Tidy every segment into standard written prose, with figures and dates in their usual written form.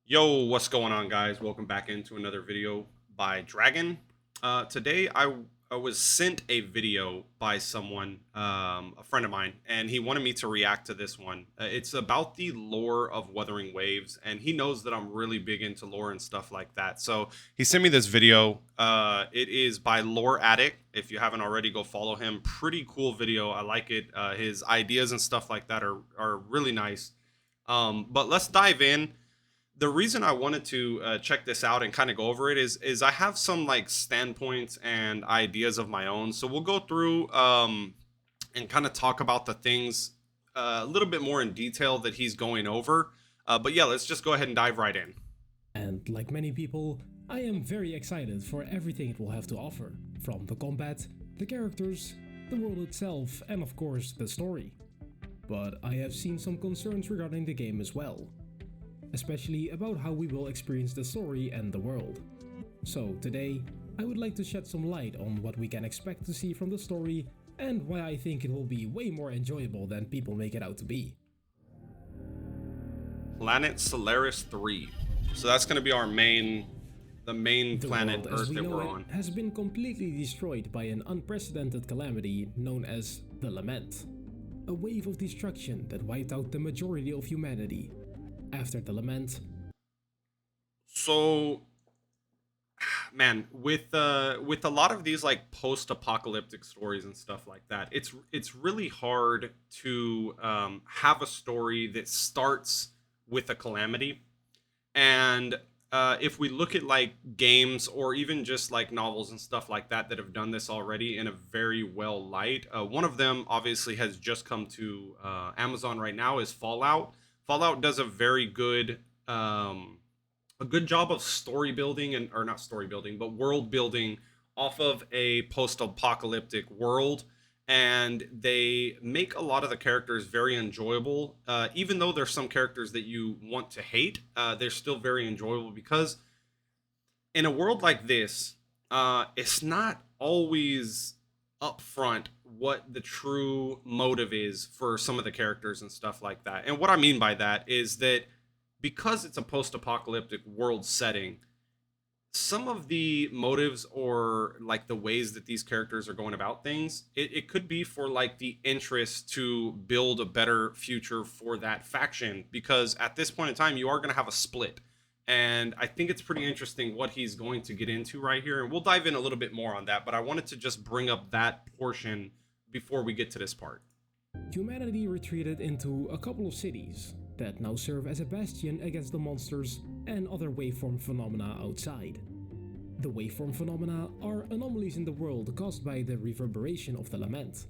Yo, what's going on, guys? Welcome back into another video by Dragon. Today I was sent a video by someone, a friend of mine, and he wanted me to react to this one. It's about the lore of Wuthering Waves, and he knows that I'm really big into lore and stuff like that. So he sent me this video. It is by Lore Addict. If you haven't already, go follow him. Pretty cool video. I like it. His ideas and stuff like that are really nice. But let's dive in. The reason I wanted to check this out and kind of go over it is I have some like standpoints and ideas of my own. So we'll go through and kind of talk about the things a little bit more in detail that he's going over. But yeah, let's just go ahead and dive right in. And like many people, I am very excited for everything it will have to offer, from the combat, the characters, the world itself, and of course the story. But I have seen some concerns regarding the game as well, especially about how we will experience the story and the world. So today, I would like to shed some light on what we can expect to see from the story and why I think it will be way more enjoyable than people make it out to be. Planet Solaris 3. So that's going to be the main The planet world as Earth we that know we're it on. has been completely destroyed by an unprecedented calamity known as the Lament, a wave of destruction that wiped out the majority of humanity. After the Lament, So man, with a lot of these like post-apocalyptic stories and stuff like that, it's really hard to have a story that starts with a calamity. And if we look at like games or even just like novels and stuff like that have done this already in a very well light, one of them obviously has just come to Amazon right now is Fallout. Fallout does a good job of story building, and or not story building but world building off of a post-apocalyptic world, and they make a lot of the characters very enjoyable. Even though there's some characters that you want to hate, they're still very enjoyable because in a world like this, it's not always upfront what the true motive is for some of the characters and stuff like that. And what I mean by that is that because it's a post-apocalyptic world setting, some of the motives or like the ways that these characters are going about things, it could be for like the interest to build a better future for that faction, because at this point in time you are going to have a split. And I think it's pretty interesting what he's going to get into right here, and we'll dive in a little bit more on that, but I wanted to just bring up that portion before we get to this part. humanity retreated into a couple of cities that now serve as a bastion against the monsters and other waveform phenomena outside. The waveform phenomena are anomalies in the world caused by the reverberation of the lament.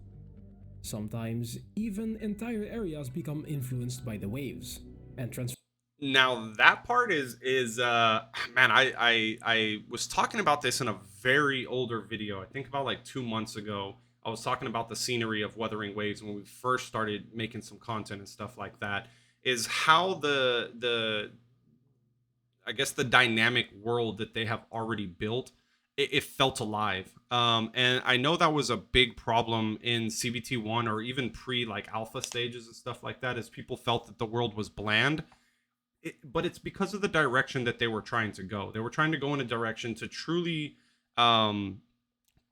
Sometimes, even entire areas become influenced by the waves and Now that part is man, I was talking about this in a very older video. I think about like 2 months ago. I was talking about the scenery of Wuthering Waves when we first started making some content and stuff like that. Is how the I guess the dynamic world that they have already built, it felt alive. And I know that was a big problem in CBT1 or even pre like alpha stages and stuff like that, is people felt that the world was bland. But it's because of the direction that they were trying to go. They were trying to go in a direction to truly um,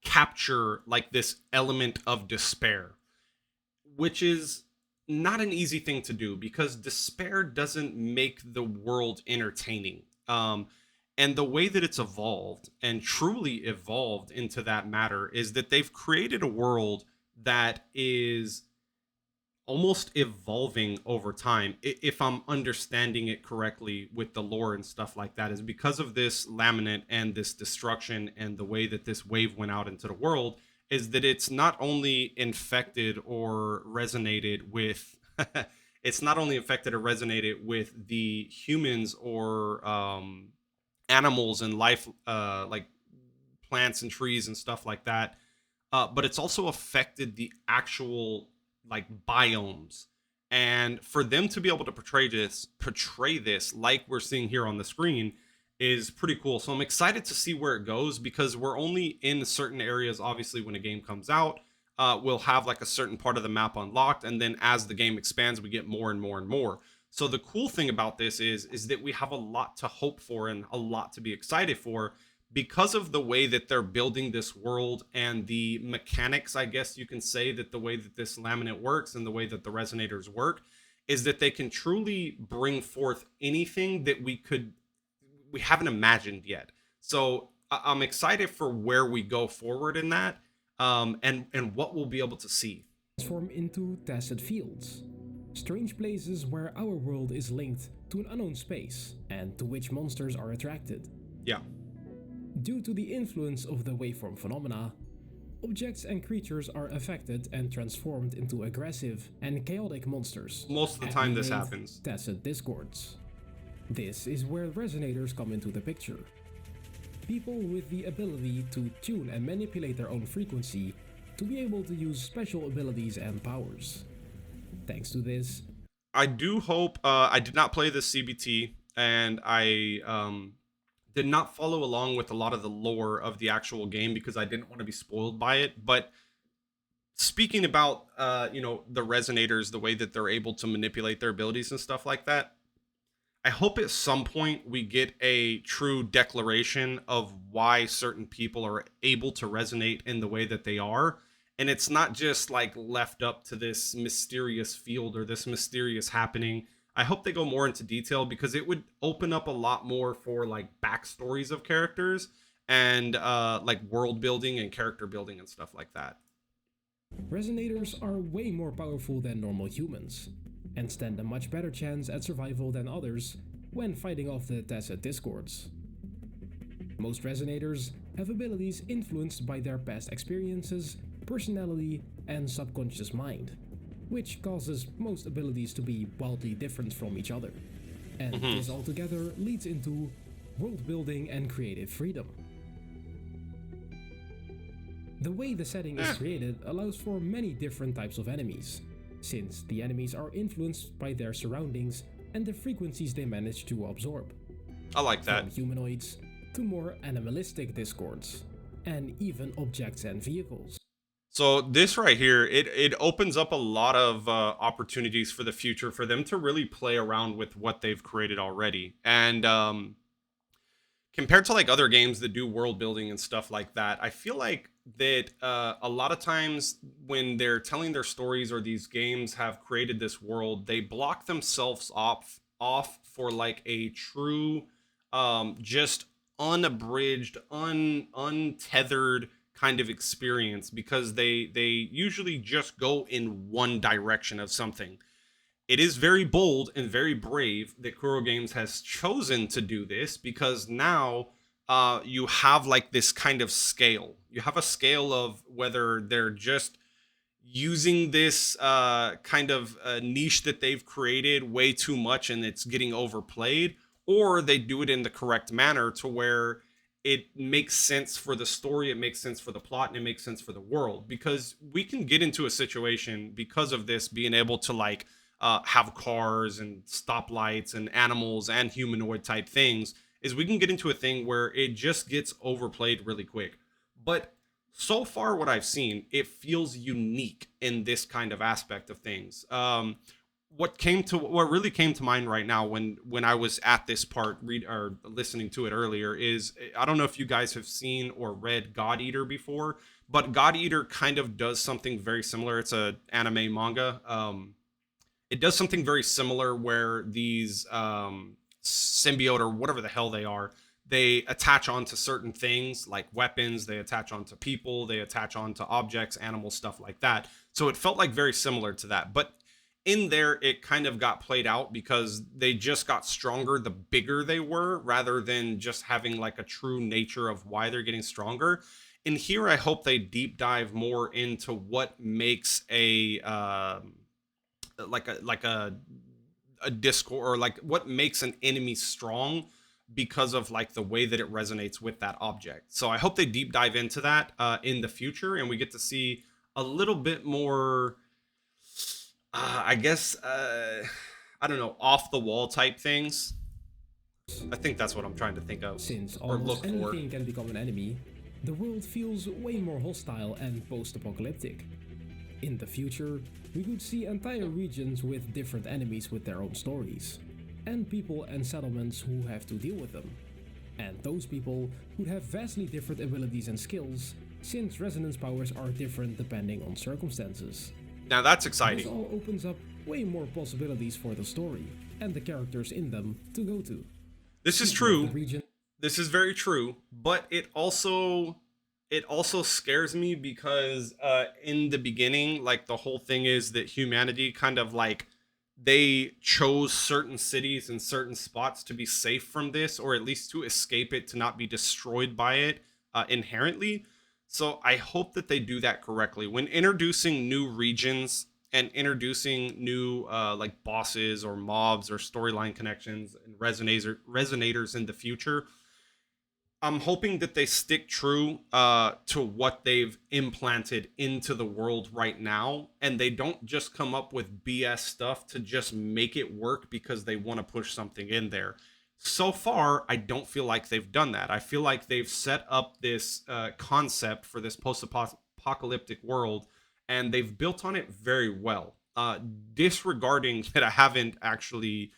capture like this element of despair, which is not an easy thing to do because despair doesn't make the world entertaining. And the way that it's evolved and truly evolved into that matter is that they've created a world that is almost evolving over time, if I'm understanding it correctly with the lore and stuff like that, is because of this laminate and this destruction and the way that this wave went out into the world, is that it's not only infected or resonated with it's not only infected or resonated with the humans or animals and life, like plants and trees and stuff like that, but it's also affected the actual like biomes. And for them to be able to portray this like we're seeing here on the screen is pretty cool. So I'm excited to see where it goes, because we're only in certain areas. Obviously, when a game comes out, we'll have like a certain part of the map unlocked, and then as the game expands, we get more and more and more. So the cool thing about this is that we have a lot to hope for and a lot to be excited for because of the way that they're building this world and the mechanics, I guess you can say, that the way that this laminate works and the way that the resonators work is that they can truly bring forth anything that we haven't imagined yet. So I'm excited for where we go forward in that, and what we'll be able to see. Transform into tested fields, strange places where our world is linked to an unknown space and to which monsters are attracted. Yeah, Due to the influence of the waveform phenomena, objects and creatures are affected and transformed into aggressive and chaotic monsters. most of the time this happens. Tacit discords. This is where resonators come into the picture. People with the ability to tune and manipulate their own frequency to be able to use special abilities and powers. Thanks to this, I do hope. I did not play this CBT, and I did not follow along with a lot of the lore of the actual game because I didn't want to be spoiled by it. But speaking about the resonators, the way that they're able to manipulate their abilities and stuff like that, I hope at some point we get a true declaration of why certain people are able to resonate in the way that they are. And it's not just like left up to this mysterious field or this mysterious happening. I hope they go more into detail because it would open up a lot more for like backstories of characters and like world building and character building and stuff like that. resonators are way more powerful than normal humans, and stand a much better chance at survival than others when fighting off the tacit discords. Most resonators have abilities influenced by their past experiences, personality, and subconscious mind, which causes most abilities to be wildly different from each other. And this altogether leads into world building and creative freedom. The way the setting is created allows for many different types of enemies, since the enemies are influenced by their surroundings and the frequencies they manage to absorb. I like that. From humanoids to more animalistic discords, and even objects and vehicles. So this right here, it opens up a lot of opportunities for the future for them to really play around with what they've created already. And compared to like other games that do world building and stuff like that, I feel like that a lot of times when they're telling their stories or these games have created this world, they block themselves off for like a true just unabridged, untethered kind of experience because they usually just go in one direction of something. It is very bold and very brave that Kuro Games has chosen to do this because now you have like this kind of scale. You have a scale of whether they're just using this kind of niche that they've created way too much and it's getting overplayed, or they do it in the correct manner to where it makes sense for the story, it makes sense for the plot, and it makes sense for the world. Because we can get into a situation because of this being able to like have cars and stoplights and animals and humanoid type things, is we can get into a thing where it just gets overplayed really quick. But so far, what I've seen, it feels unique in this kind of aspect of things. What really came to mind right now when I was at this part or listening to it earlier is, I don't know if you guys have seen or read God Eater before, but God Eater kind of does something very similar. It's a anime manga. It does something very similar where these symbiote or whatever the hell they are, they attach onto certain things like weapons, they attach onto people, they attach onto objects, animals, stuff like that. So it felt like very similar to that. But in there, it kind of got played out because they just got stronger the bigger they were, rather than just having like a true nature of why they're getting stronger. And here, I hope they deep dive more into what makes a discord, or like what makes an enemy strong because of like the way that it resonates with that object. So I hope they deep dive into that in the future, and we get to see a little bit more I guess I don't know, off the wall type things. I think that's what I'm trying to think of Since or almost look for. anything can become an enemy, the world feels way more hostile and post-apocalyptic. In the future, we could see entire regions with different enemies with their own stories, and people and settlements who have to deal with them. And those people would have vastly different abilities and skills, since resonance powers are different depending on circumstances. Now that's This exciting. all opens up way more possibilities for the story and the characters in them to go to. This is Speaking of the true. region, This is very true, but it also scares me because in the beginning, like the whole thing is that humanity kind of like they chose certain cities and certain spots to be safe from this, or at least to escape it, to not be destroyed by it inherently. So I hope that they do that correctly when introducing new regions and introducing new like bosses or mobs or storyline connections and resonators in the future. I'm hoping that they stick true to what they've implanted into the world right now, and they don't just come up with BS stuff to just make it work because they want to push something in there. So far, I don't feel like they've done that. I feel like they've set up this concept for this post-apocalyptic world, and they've built on it very well. Disregarding that, I haven't actually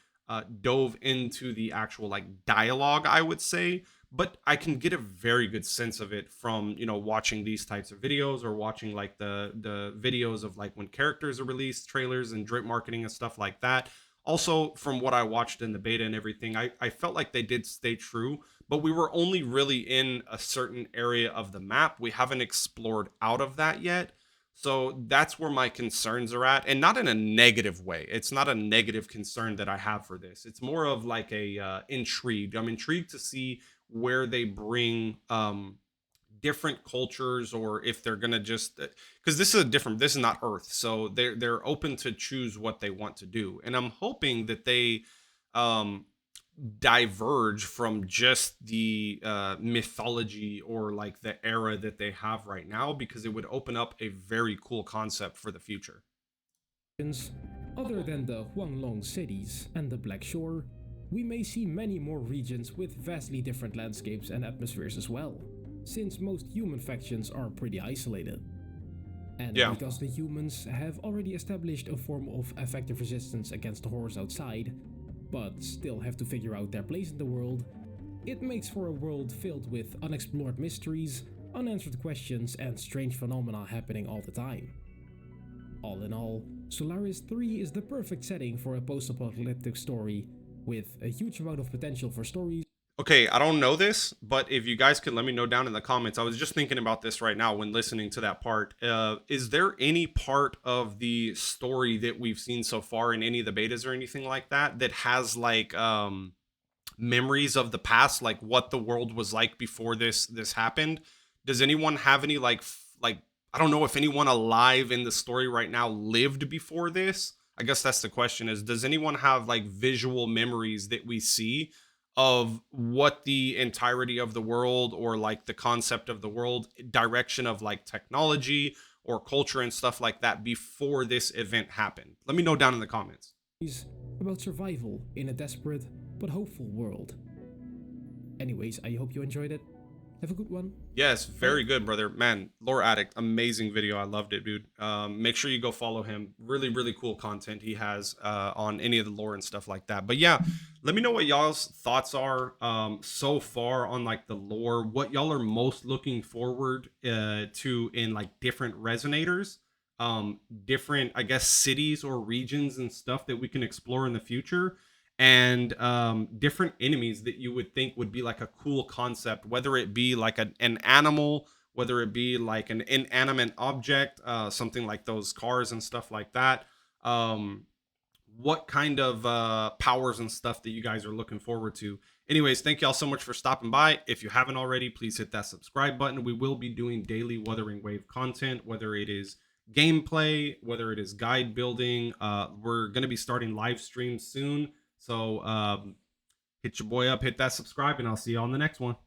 dove into the actual like dialogue, I would say, but I can get a very good sense of it from watching these types of videos or watching like the videos of like when characters are released, trailers and drip marketing and stuff like that. Also, from what I watched in the beta and everything, I felt like they did stay true, but we were only really in a certain area of the map. We haven't explored out of that yet. So that's where my concerns are at, and not in a negative way. It's not a negative concern that I have for this. It's more of like a intrigued. I'm intrigued to see where they bring different cultures, or if they're gonna just because this is not Earth, so they're open to choose what they want to do, and I'm hoping that they um diverge from just the mythology or like the era that they have right now, because it would open up a very cool concept for the future. other than the Huanglong cities and the Black Shore, we may see many more regions with vastly different landscapes and atmospheres as well, since most human factions are pretty isolated. And Yeah. because the humans have already established a form of effective resistance against the horrors outside, but still have to figure out their place in the world, it makes for a world filled with unexplored mysteries, unanswered questions, and strange phenomena happening all the time. All in all, Solaris 3 is the perfect setting for a post-apocalyptic story, with a huge amount of potential for stories. Okay, I don't know this, but if you guys could let me know down in the comments. I was just thinking about this right now when listening to that part. Is there any part of the story that we've seen so far in any of the betas or anything like that that has like memories of the past, like what the world was like before this happened? Does anyone have any like I don't know if anyone alive in the story right now lived before this? I guess that's the question, is does anyone have like visual memories that we see of what the entirety of the world, or like the concept of the world, direction of like technology or culture and stuff like that before this event happened? Let me know down in the comments. About survival in a desperate but hopeful world. Anyways, I hope you enjoyed it. Have a good one. Yes, very good, brother. Man, Lore Addict, amazing video. I loved it, dude. Make sure you go follow him. Really, really cool content he has on any of the lore and stuff like that. But yeah, let me know what y'all's thoughts are so far on like the lore. What y'all are most looking forward to in like different resonators, different, I guess, cities or regions and stuff that we can explore in the future, and different enemies that you would think would be like a cool concept, whether it be like an animal, whether it be like an inanimate object, something like those cars and stuff like that. um what kind of powers and stuff that you guys are looking forward to. Anyways, thank y'all so much for stopping by. If you haven't already, please hit that subscribe button. We will be doing daily Wuthering Wave content, whether it is gameplay, whether it is guide building. We're going to be starting live streams soon, so hit your boy up, hit that subscribe, and I'll see you on the next one.